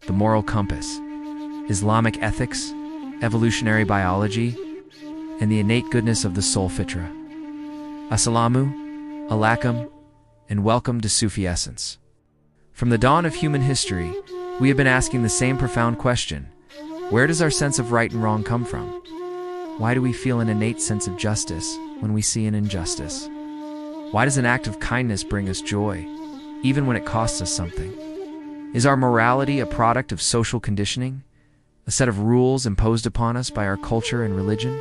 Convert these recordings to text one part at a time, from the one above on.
the moral compass, Islamic ethics, evolutionary biology, and the innate goodness of the soul Fitra. Assalamu alaikum, and welcome to Sufi Essence. From the dawn of human history, we have been asking the same profound question: where does our sense of right and wrong come from? Why do we feel an innate sense of justice when we see an injustice? Why does an act of kindness bring us joy, even when it costs us something? Is our morality a product of social conditioning, a set of rules imposed upon us by our culture and religion?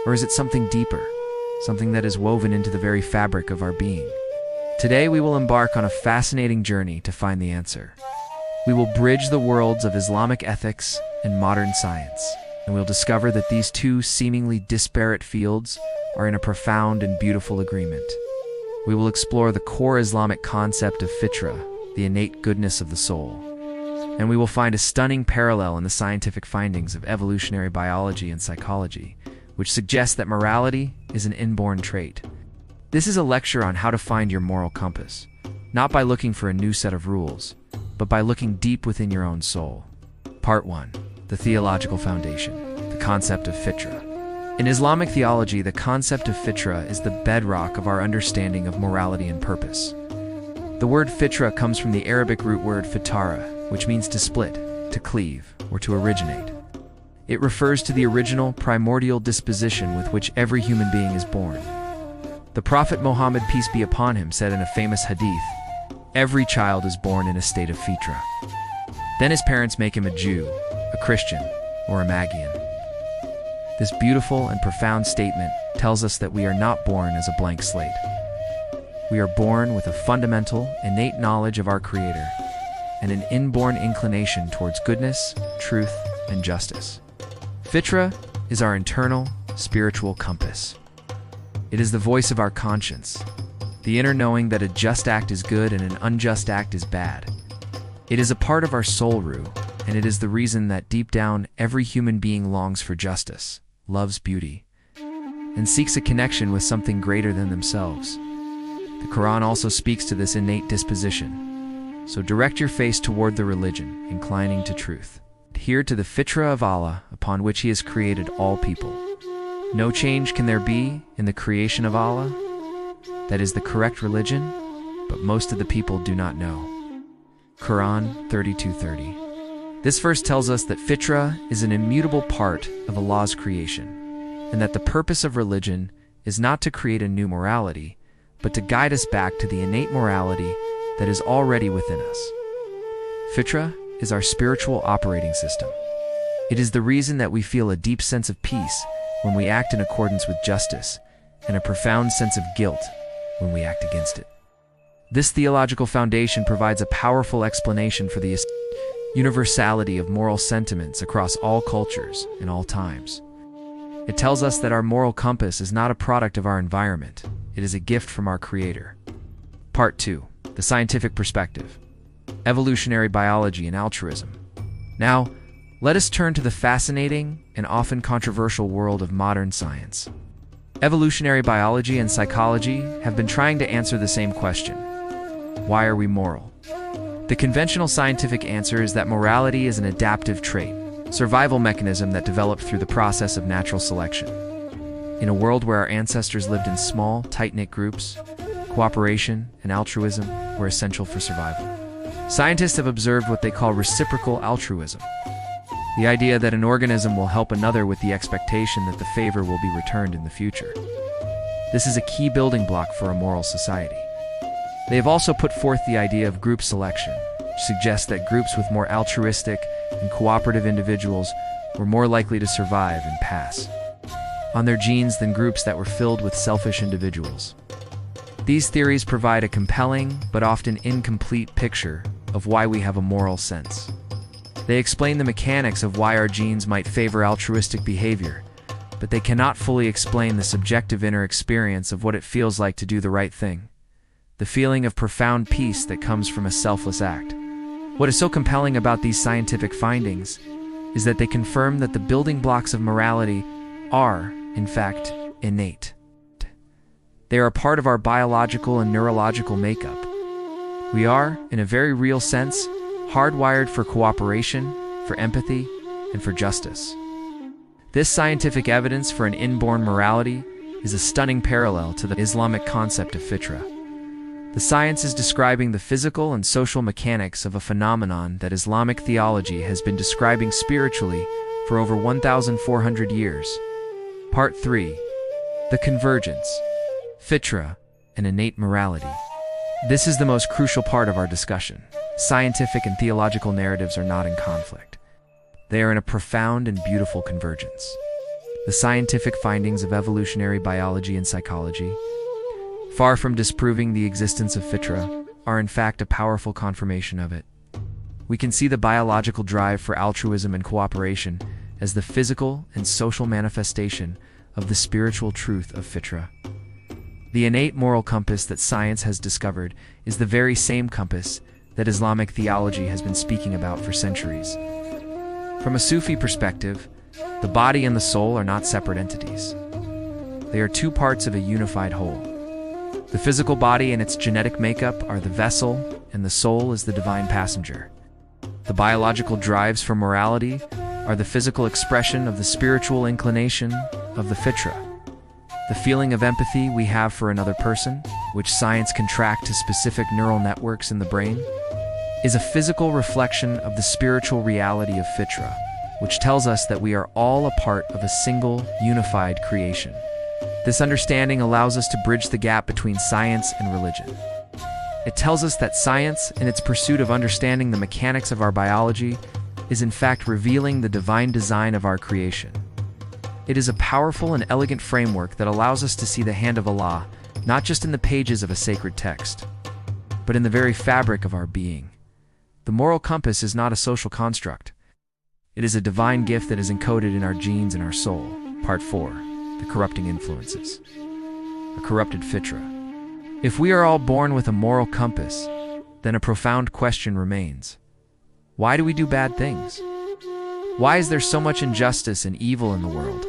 Or is it something deeper, something that is woven into the very fabric of our being? Today we will embark on a fascinating journey to find the answer. We will bridge the worlds of Islamic ethics and modern science, and we'll discover that these two seemingly disparate fields are in a profound and beautiful agreement. We will explore the core Islamic concept of Fitra, the innate goodness of the soul, and we will find a stunning parallel in the scientific findings of evolutionary biology and psychology, which suggests that morality is an inborn trait. This is a lecture on how to find your moral compass, not by looking for a new set of rules, but by looking deep within your own soul. Part 1. The theological foundation, the concept of Fitra. In Islamic theology, the concept of Fitra is the bedrock of our understanding of morality and purpose. The word Fitra comes from the Arabic root word fitara, which means to split, to cleave, or to originate. It refers to the original, primordial disposition with which every human being is born. The Prophet Muhammad, peace be upon him, said in a famous hadith, "Every child is born in a state of Fitra. Then his parents make him a Jew, a Christian, or a Magian." This beautiful and profound statement tells us that we are not born as a blank slate. We are born with a fundamental, innate knowledge of our Creator and an inborn inclination towards goodness, truth, and justice. Fitra is our internal, spiritual compass. It is the voice of our conscience, the inner knowing that a just act is good and an unjust act is bad. It is a part of our soul root, and it is the reason that deep down every human being longs for justice, loves beauty, and seeks a connection with something greater than themselves. The Quran also speaks to this innate disposition. So direct your face toward the religion, inclining to truth. Adhere to the Fitra of Allah, upon which He has created all people. No change can there be in the creation of Allah. That is the correct religion, but most of the people do not know. Quran 32:30. This verse tells us that Fitra is an immutable part of Allah's creation, and that the purpose of religion is not to create a new morality, but to guide us back to the innate morality that is already within us. Fitra is our spiritual operating system. It is the reason that we feel a deep sense of peace when we act in accordance with justice, and a profound sense of guilt when we act against it. This theological foundation provides a powerful explanation for the universality of moral sentiments across all cultures and all times. It tells us that our moral compass is not a product of our environment. It is a gift from our Creator. Part 2. The scientific perspective. Evolutionary biology and altruism. Now, let us turn to the fascinating and often controversial world of modern science. Evolutionary biology and psychology have been trying to answer the same question: why are we moral? The conventional scientific answer is that morality is an adaptive trait, survival mechanism that developed through the process of natural selection. In a world where our ancestors lived in small, tight-knit groups, cooperation and altruism were essential for survival. Scientists have observed what they call reciprocal altruism, the idea that an organism will help another with the expectation that the favor will be returned in the future. This is a key building block for a moral society. They have also put forth the idea of group selection, which suggests that groups with more altruistic and cooperative individuals were more likely to survive and pass on their genes than groups that were filled with selfish individuals. These theories provide a compelling but often incomplete picture of why we have a moral sense. They explain the mechanics of why our genes might favor altruistic behavior, but they cannot fully explain the subjective inner experience of what it feels like to do the right thing, the feeling of profound peace that comes from a selfless act. What is so compelling about these scientific findings is that they confirm that the building blocks of morality are, in fact, innate. They are a part of our biological and neurological makeup. We are, in a very real sense, hardwired for cooperation, for empathy, and for justice. This scientific evidence for an inborn morality is a stunning parallel to the Islamic concept of fitra. The science is describing the physical and social mechanics of a phenomenon that Islamic theology has been describing spiritually for over 1,400 years. Part 3. The Convergence, Fitra, and Innate Morality. This is the most crucial part of our discussion. Scientific and theological narratives are not in conflict. They are in a profound and beautiful convergence. The scientific findings of evolutionary biology and psychology, far from disproving the existence of fitra, are in fact a powerful confirmation of it. We can see the biological drive for altruism and cooperation as the physical and social manifestation of the spiritual truth of fitra. The innate moral compass that science has discovered is the very same compass that Islamic theology has been speaking about for centuries. From a Sufi perspective, the body and the soul are not separate entities. They are two parts of a unified whole. The physical body and its genetic makeup are the vessel, and the soul is the divine passenger. The biological drives for morality are the physical expression of the spiritual inclination of the fitra. The feeling of empathy we have for another person, which science can track to specific neural networks in the brain, is a physical reflection of the spiritual reality of fitra, which tells us that we are all a part of a single, unified creation. This understanding allows us to bridge the gap between science and religion. It tells us that science, in its pursuit of understanding the mechanics of our biology, is in fact revealing the divine design of our creation. It is a powerful and elegant framework that allows us to see the hand of Allah, not just in the pages of a sacred text, but in the very fabric of our being. The moral compass is not a social construct. It is a divine gift that is encoded in our genes and our soul. Part 4. The Corrupting Influences. A corrupted fitra. If we are all born with a moral compass, then a profound question remains. Why do we do bad things? Why is there so much injustice and evil in the world?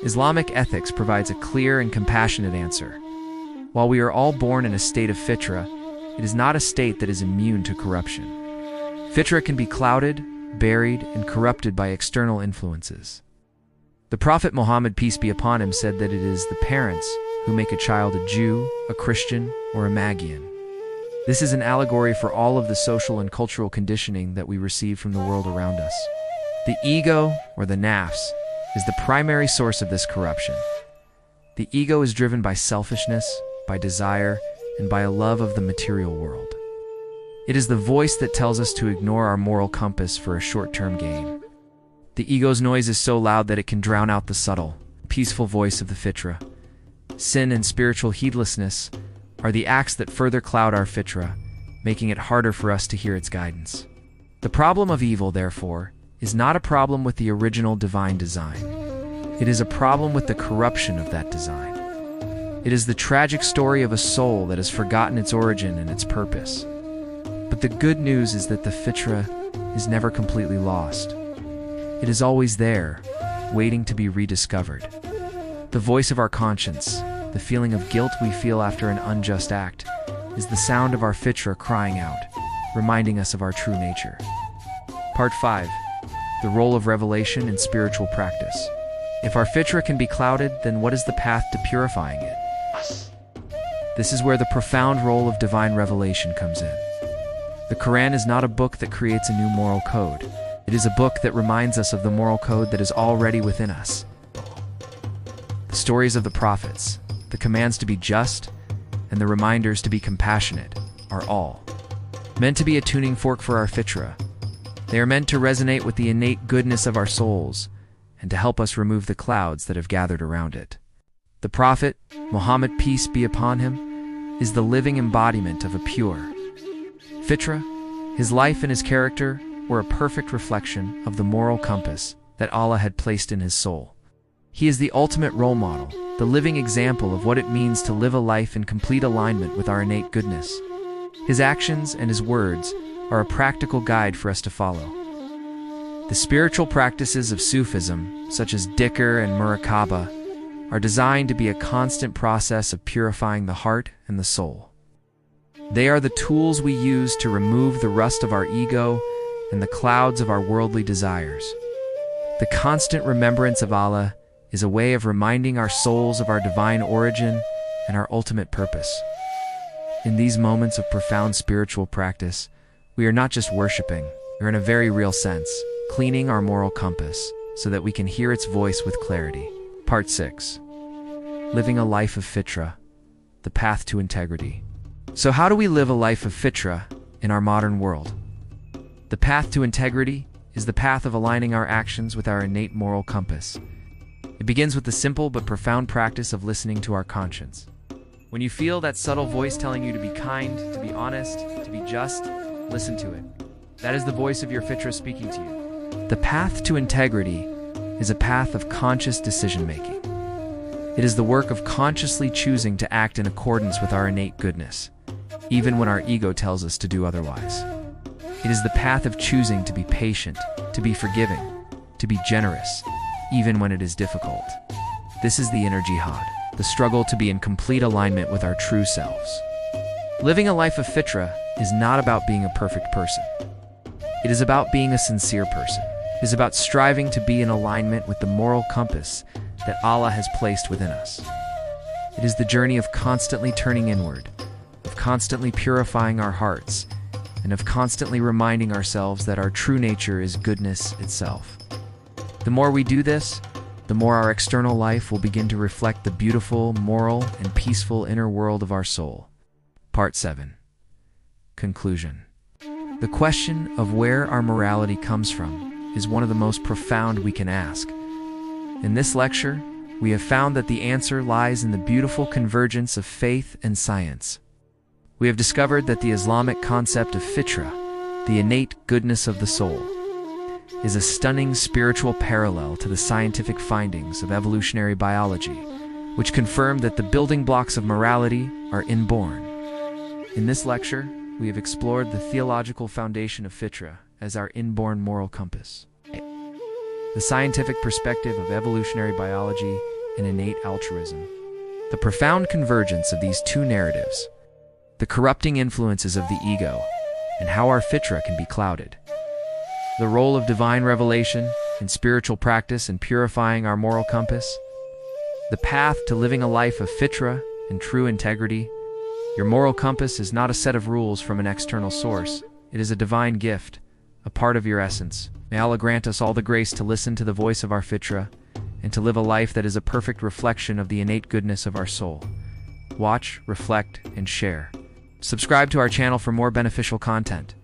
Islamic ethics provides a clear and compassionate answer. While we are all born in a state of fitra, it is not a state that is immune to corruption. Fitra can be clouded, buried, and corrupted by external influences. The Prophet Muhammad, peace be upon him, said that it is the parents who make a child a Jew, a Christian, or a Magian. This is an allegory for all of the social and cultural conditioning that we receive from the world around us. The ego, or the nafs, is the primary source of this corruption. The ego is driven by selfishness, by desire, and by a love of the material world. It is the voice that tells us to ignore our moral compass for a short-term gain. The ego's noise is so loud that it can drown out the subtle, peaceful voice of the fitra. Sin and spiritual heedlessness are the acts that further cloud our fitra, making it harder for us to hear its guidance. The problem of evil, therefore, is not a problem with the original divine design. It is a problem with the corruption of that design. It is the tragic story of a soul that has forgotten its origin and its purpose. But the good news is that the fitra is never completely lost. It is always there, waiting to be rediscovered. The voice of our conscience, the feeling of guilt we feel after an unjust act, is the sound of our fitra crying out, reminding us of our true nature. Part 5. The Role of Revelation in Spiritual Practice. If our fitra can be clouded, then what is the path to purifying it? This is where the profound role of divine revelation comes in. The Quran is not a book that creates a new moral code. It is a book that reminds us of the moral code that is already within us. The stories of the prophets, the commands to be just, and the reminders to be compassionate are all meant to be a tuning fork for our fitra. They are meant to resonate with the innate goodness of our souls and to help us remove the clouds that have gathered around it. The Prophet, Muhammad, peace be upon him, is the living embodiment of a pure fitra. His life and his character were a perfect reflection of the moral compass that Allah had placed in his soul. He is the ultimate role model, the living example of what it means to live a life in complete alignment with our innate goodness. His actions and his words are a practical guide for us to follow. The spiritual practices of Sufism, such as dhikr and muraqabah, are designed to be a constant process of purifying the heart and the soul. They are the tools we use to remove the rust of our ego and the clouds of our worldly desires. The constant remembrance of Allah is a way of reminding our souls of our divine origin and our ultimate purpose. In these moments of profound spiritual practice, we are not just worshiping, we're in a very real sense, cleaning our moral compass so that we can hear its voice with clarity. Part 6. Living a life of Fitra, the path to integrity. So how do we live a life of Fitra in our modern world? The path to integrity is the path of aligning our actions with our innate moral compass. It begins with the simple but profound practice of listening to our conscience. When you feel that subtle voice telling you to be kind, to be honest, to be just, listen to it. That is the voice of your Fitra speaking to you. The path to integrity is a path of conscious decision-making. It is the work of consciously choosing to act in accordance with our innate goodness, even when our ego tells us to do otherwise. It is the path of choosing to be patient, to be forgiving, to be generous, even when it is difficult. This is the inner jihad, the struggle to be in complete alignment with our true selves. Living a life of Fitra is not about being a perfect person. It is about being a sincere person. It is about striving to be in alignment with the moral compass that Allah has placed within us. It is the journey of constantly turning inward, of constantly purifying our hearts, and of constantly reminding ourselves that our true nature is goodness itself. The more we do this, the more our external life will begin to reflect the beautiful, moral, and peaceful inner world of our soul. Part 7. Conclusion. The question of where our morality comes from is one of the most profound we can ask. In this lecture, we have found that the answer lies in the beautiful convergence of faith and science. We have discovered that the Islamic concept of Fitra, the innate goodness of the soul, is a stunning spiritual parallel to the scientific findings of evolutionary biology, which confirm that the building blocks of morality are inborn. In this lecture, we have explored the theological foundation of Fitra as our inborn moral compass, the scientific perspective of evolutionary biology and innate altruism, the profound convergence of these two narratives, the corrupting influences of the ego, and how our Fitra can be clouded, the role of divine revelation in spiritual practice and purifying our moral compass, the path to living a life of Fitra and true integrity. Your moral compass is not a set of rules from an external source. It is a divine gift, a part of your essence. May Allah grant us all the grace to listen to the voice of our Fitra and to live a life that is a perfect reflection of the innate goodness of our soul. Watch, reflect, and share. Subscribe to our channel for more beneficial content.